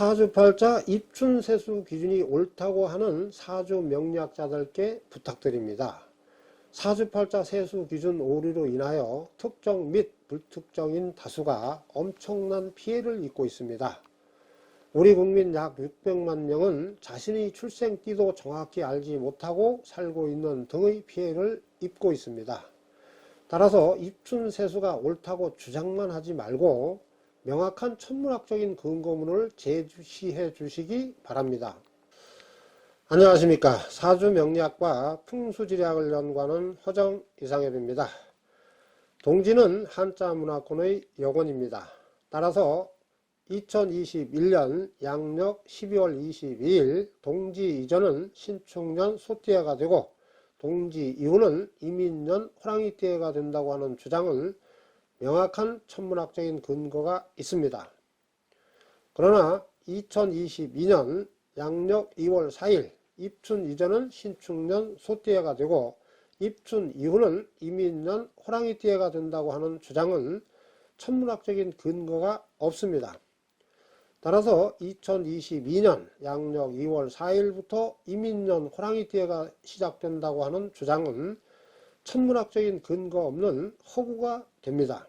사주팔자 입춘세수 기준이 옳다고 하는 사주 명리학자들께 부탁드립니다. 사주팔자 세수 기준 오류로 인하여 특정 및 불특정인 다수가 엄청난 피해를 입고 있습니다. 우리 국민 약 600만 명은 자신의 출생띠도 정확히 알지 못하고 살고 있는 등의 피해를 입고 있습니다. 따라서 입춘세수가 옳다고 주장만 하지 말고 명확한 천문학적인 근거문을 제시해 주시기 바랍니다. 안녕하십니까. 사주명리학과 풍수지리학을 연구하는 허정 이상엽입니다. 동지는 한자 문화권의 역원입니다. 따라서 2021년 양력 12월 22일 동지 이전은 신축년 소띠해가 되고 동지 이후는 이민년 호랑이띠해가 된다고 하는 주장은 명확한 천문학적인 근거가 있습니다. 그러나 2022년 양력 2월 4일 입춘 이전은 신축년 소띠해가 되고 입춘 이후는 이민년 호랑이띠해가 된다고 하는 주장은 천문학적인 근거가 없습니다. 따라서 2022년 양력 2월 4일부터 이민년 호랑이띠해가 시작된다고 하는 주장은 천문학적인 근거 없는 허구가 됩니다.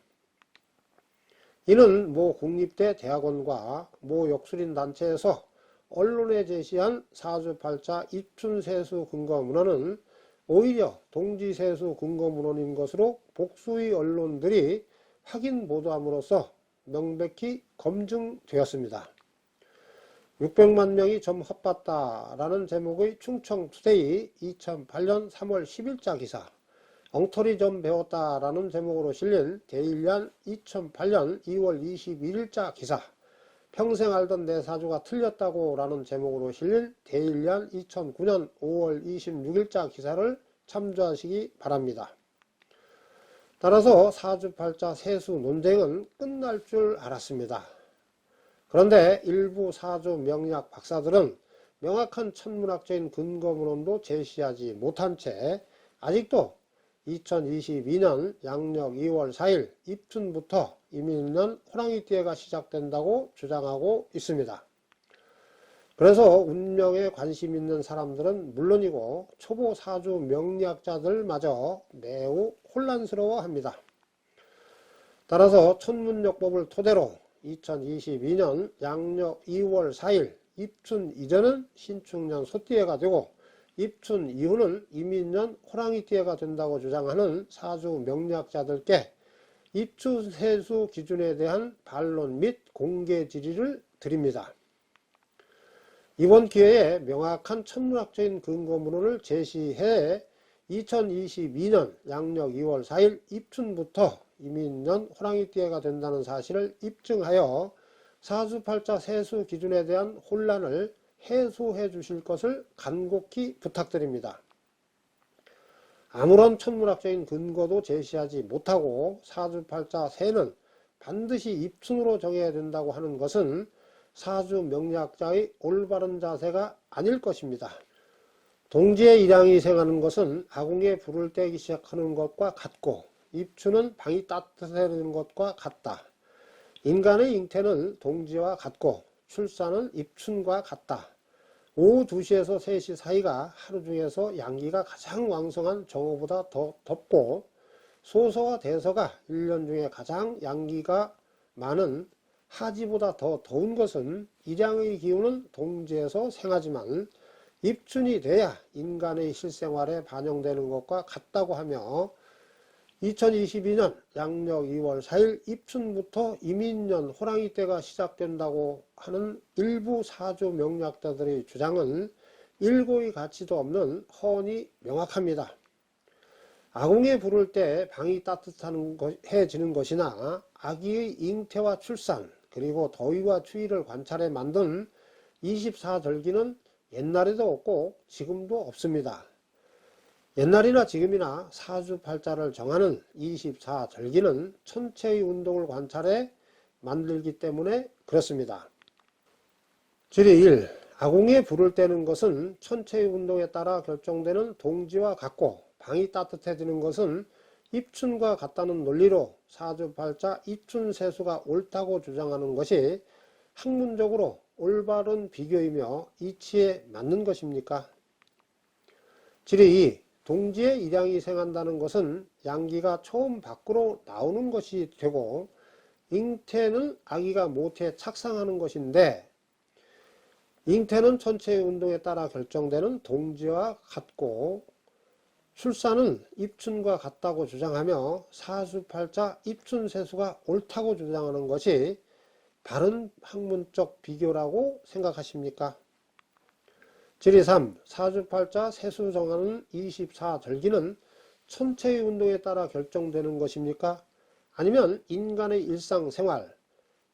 이는 모 국립대 대학원과 모 역술인 단체에서 언론에 제시한 사주팔자 입춘세수 근거문헌은 오히려 동지세수 근거문헌인 것으로 복수의 언론들이 확인 보도함으로써 명백히 검증되었습니다. 600만 명이 점 헛봤다라는 제목의 충청투데이 2008년 3월 10일자 기사, 엉터리 좀 배웠다라는 제목으로 실린 데일리안 2008년 2월 21일자 기사, 평생 알던 내 사주가 틀렸다고 라는 제목으로 실린 데일리안 2009년 5월 26일자 기사를 참조하시기 바랍니다. 따라서 사주팔자 세수 논쟁은 끝날 줄 알았습니다. 그런데 일부 사주 명리학 박사들은 명확한 천문학적인 근거문헌도 제시하지 못한 채 아직도 2022년 양력 2월 4일 입춘부터 이민년 호랑이띠해가 시작된다고 주장하고 있습니다. 그래서 운명에 관심 있는 사람들은 물론이고 초보 사주 명리학자들마저 매우 혼란스러워합니다. 따라서 천문역법을 토대로 2022년 양력 2월 4일 입춘 이전은 신축년 소띠해가 되고 입춘 이후는 이민년 호랑이띠해가 된다고 주장하는 사주 명리학자들께 입춘세수 기준에 대한 반론 및 공개 질의를 드립니다. 이번 기회에 명확한 천문학적인 근거문헌을 제시해 2022년 양력 2월 4일 입춘부터 이민년 호랑이띠해가 된다는 사실을 입증하여 사주팔자 세수 기준에 대한 혼란을 해소해 주실 것을 간곡히 부탁드립니다. 아무런 천문학적인 근거도 제시하지 못하고 사주팔자 세는 반드시 입춘으로 정해야 된다고 하는 것은 사주 명리학자의 올바른 자세가 아닐 것입니다. 동지의 일양이 생하는 것은 아궁이에 불을 떼기 시작하는 것과 같고 입춘은 방이 따뜻해지는 것과 같다. 인간의 잉태는 동지와 같고 출산은 입춘과 같다. 오후 2시에서 3시 사이가 하루 중에서 양기가 가장 왕성한 정오보다 더 덥고 소서와 대서가 1년 중에 가장 양기가 많은 하지보다 더 더운 것은 일양의 기운은 동지에서 생하지만 입춘이 돼야 인간의 실생활에 반영되는 것과 같다고 하며 2022년 양력 2월 4일 입춘부터 이민년 호랑이띠가 시작된다고 하는 일부 사주 명리학자들의 주장은 일고의 가치도 없는 허언이 명확합니다. 아궁이에 불을 때 방이 따뜻해지는 것이나 아기의 잉태와 출산 그리고 더위와 추위를 관찰해 만든 24절기는 옛날에도 없고 지금도 없습니다. 옛날이나 지금이나 사주팔자를 정하는 24절기는 천체의 운동을 관찰해 만들기 때문에 그렇습니다. 질의 1. 아궁이에 불을 떼는 것은 천체의 운동에 따라 결정되는 동지와 같고 방이 따뜻해지는 것은 입춘과 같다는 논리로 사주팔자 입춘세수가 옳다고 주장하는 것이 학문적으로 올바른 비교이며 이치에 맞는 것입니까? 질의 2. 동지의 일양이 생한다는 것은 양기가 처음 밖으로 나오는 것이 되고 잉태는 아기가 모태에 착상하는 것인데 잉태는 천체의 운동에 따라 결정되는 동지와 같고 출산은 입춘과 같다고 주장하며 사주팔자 입춘세수가 옳다고 주장하는 것이 바른 학문적 비교라고 생각하십니까? 질의 3. 사주팔자 세수 정하는 24절기는 천체의 운동에 따라 결정되는 것입니까? 아니면 인간의 일상생활,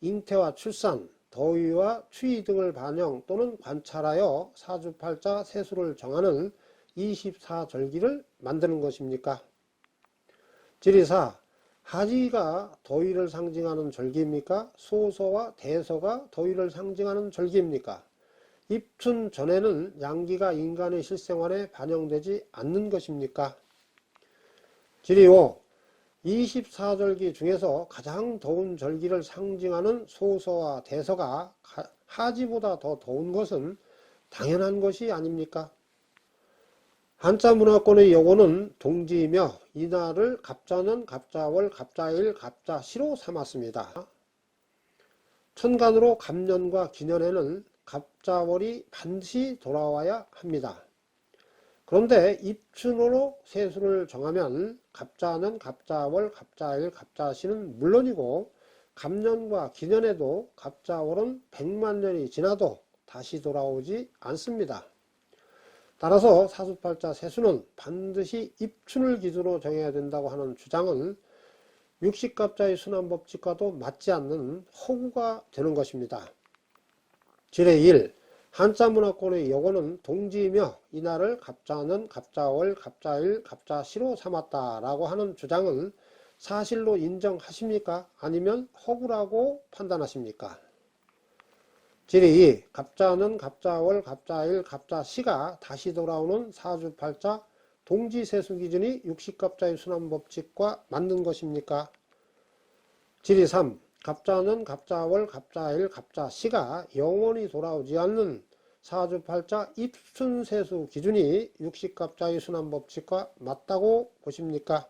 잉태와 출산, 더위와 추위 등을 반영 또는 관찰하여 사주팔자 세수를 정하는 24절기를 만드는 것입니까? 질의 4. 하지가 더위를 상징하는 절기입니까? 소서와 대서가 더위를 상징하는 절기입니까? 입춘 전에는 양기가 인간의 실생활에 반영되지 않는 것입니까? 질의 5. 24절기 중에서 가장 더운 절기를 상징하는 소서와 대서가 하지보다 더 더운 것은 당연한 것이 아닙니까? 한자 문화권의 여고는 동지이며 이날을 갑자년, 갑자월, 갑자일, 갑자시로 삼았습니다. 천간으로 갑년과 기년에는 갑자월이 반드시 돌아와야 합니다. 그런데 입춘으로 세수를 정하면 갑자년, 갑자월, 갑자일, 갑자시는 물론이고 갑년과 기년에도 갑자월은 100만 년이 지나도 다시 돌아오지 않습니다. 따라서 사주팔자 세수는 반드시 입춘을 기준으로 정해야 된다고 하는 주장은 육식갑자의 순환법칙과도 맞지 않는 허구가 되는 것입니다. 질의 1. 한자문화권의 여고는 동지이며 이날을 갑자년, 갑자월, 갑자일, 갑자시로 삼았다라고 하는 주장은 사실로 인정하십니까? 아니면 허구라고 판단하십니까? 질의 2. 갑자년, 갑자월, 갑자일, 갑자시가 다시 돌아오는 사주팔자 동지세수 기준이 육식갑자의 순환법칙과 맞는 것입니까? 질의 3. 갑자년, 갑자월, 갑자일, 갑자시가 영원히 돌아오지 않는 사주팔자 입춘세수 기준이 육식갑자의 순환법칙과 맞다고 보십니까?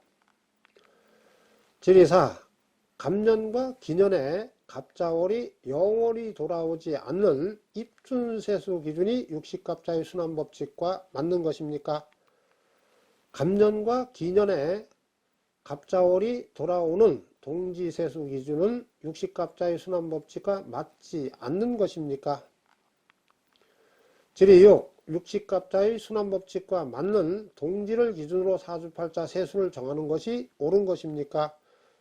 질의 4. 갑년과 기년에 갑자월이 영원히 돌아오지 않는 입춘세수 기준이 육식갑자의 순환법칙과 맞는 것입니까? 갑년과 기년에 갑자월이 돌아오는 동지세수 기준은 육식갑자의 순환법칙과 맞지 않는 것입니까? 질의 6. 육식갑자의 순환법칙과 맞는 동지를 기준으로 사주팔자 세수를 정하는 것이 옳은 것입니까?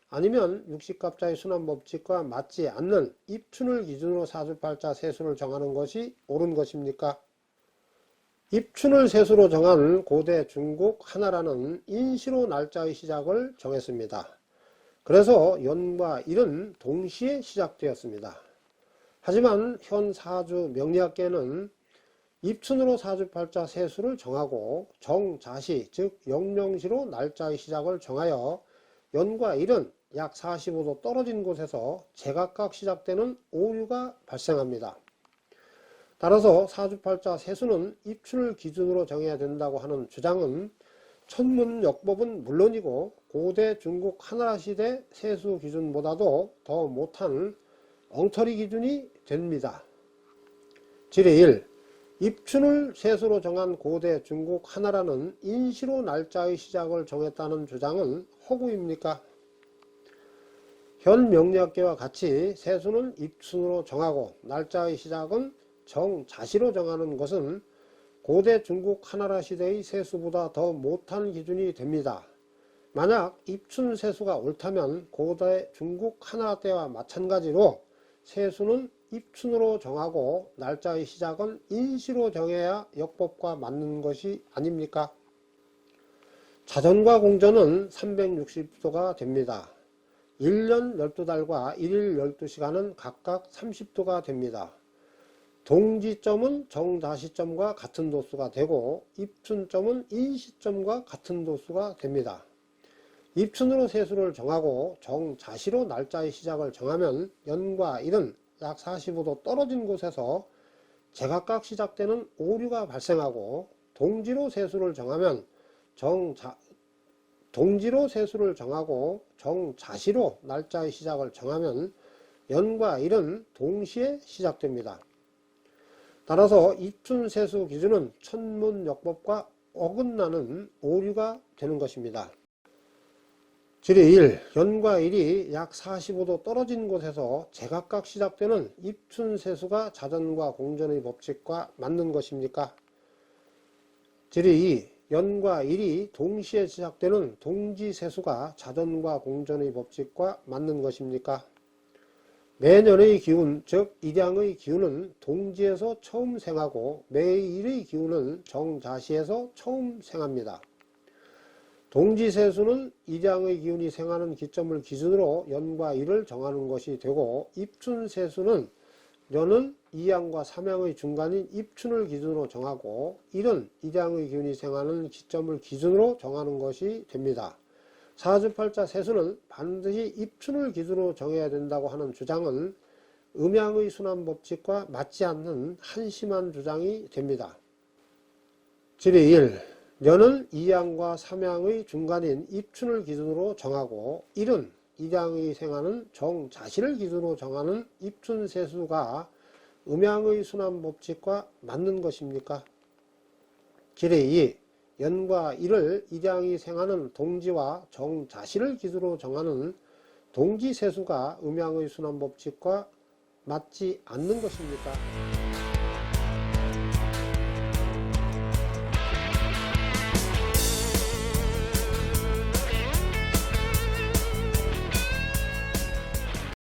아니면 육식갑자의 순환법칙과 맞지 않는 입춘을 기준으로 사주팔자 세수를 정하는 것이 옳은 것입니까? 입춘을 세수로 정한 고대 중국 하나라는 인시로 날짜의 시작을 정했습니다. 그래서 연과 일은 동시에 시작되었습니다. 하지만 현 사주 명리학계는 입춘으로 사주팔자 세수를 정하고 정자시 즉 영령시로 날짜의 시작을 정하여 연과 일은 약 45도 떨어진 곳에서 제각각 시작되는 오류가 발생합니다. 따라서 사주팔자 세수는 입춘을 기준으로 정해야 된다고 하는 주장은 천문역법은 물론이고 고대 중국 하나라 시대 세수 기준보다도 더 못한 엉터리 기준이 됩니다. 질의 1. 입춘을 세수로 정한 고대 중국 하나라는 인시로 날짜의 시작을 정했다는 주장은 허구입니까? 현 명리학계와 같이 세수는 입춘으로 정하고 날짜의 시작은 정자시로 정하는 것은 고대 중국 하나라 시대의 세수보다 더 못한 기준이 됩니다. 만약 입춘 세수가 옳다면 고대 중국 하나라 때와 마찬가지로 세수는 입춘으로 정하고 날짜의 시작은 인시로 정해야 역법과 맞는 것이 아닙니까? 자전과 공전은 360도가 됩니다. 1년 12달과 1일 12시간은 각각 30도가 됩니다. 동지점은 정자시점과 같은 도수가 되고 입춘점은 인시점과 같은 도수가 됩니다. 입춘으로 세수를 정하고 정자시로 날짜의 시작을 정하면 연과 일은 약 45도 떨어진 곳에서 제각각 시작되는 오류가 발생하고 동지로 세수를 정하면 동지로 세수를 정하고 정자시로 날짜의 시작을 정하면 연과 일은 동시에 시작됩니다. 따라서 입춘세수 기준은 천문역법과 어긋나는 오류가 되는 것입니다. 질의 1. 연과 일이 약 45도 떨어진 곳에서 제각각 시작되는 입춘세수가 자전과 공전의 법칙과 맞는 것입니까? 질의 2. 연과 일이 동시에 시작되는 동지세수가 자전과 공전의 법칙과 맞는 것입니까? 매년의 기운, 즉 일양의 기운은 동지에서 처음 생하고 매일의 기운은 정자시에서 처음 생합니다. 동지세수는 일양의 기운이 생하는 기점을 기준으로 연과 일을 정하는 것이 되고, 입춘세수는 연은 이양과 삼양의 중간인 입춘을 기준으로 정하고 일은 일양의 기운이 생하는 기점을 기준으로 정하는 것이 됩니다. 사주팔자 세수는 반드시 입춘을 기준으로 정해야 된다고 하는 주장은 음양의 순환법칙과 맞지 않는 한심한 주장이 됩니다. 질의 1. 연은 이양과 삼양의 중간인 입춘을 기준으로 정하고 일은 일양이 생하는 정자시를 기준으로 정하는 입춘세수가 음양의 순환법칙과 맞는 것입니까? 질의 2. 연과 일을 일양이 생하는 동지와 정자시를 기준으로 정하는 동지세수가 음양의 순환법칙과 맞지 않는 것입니까?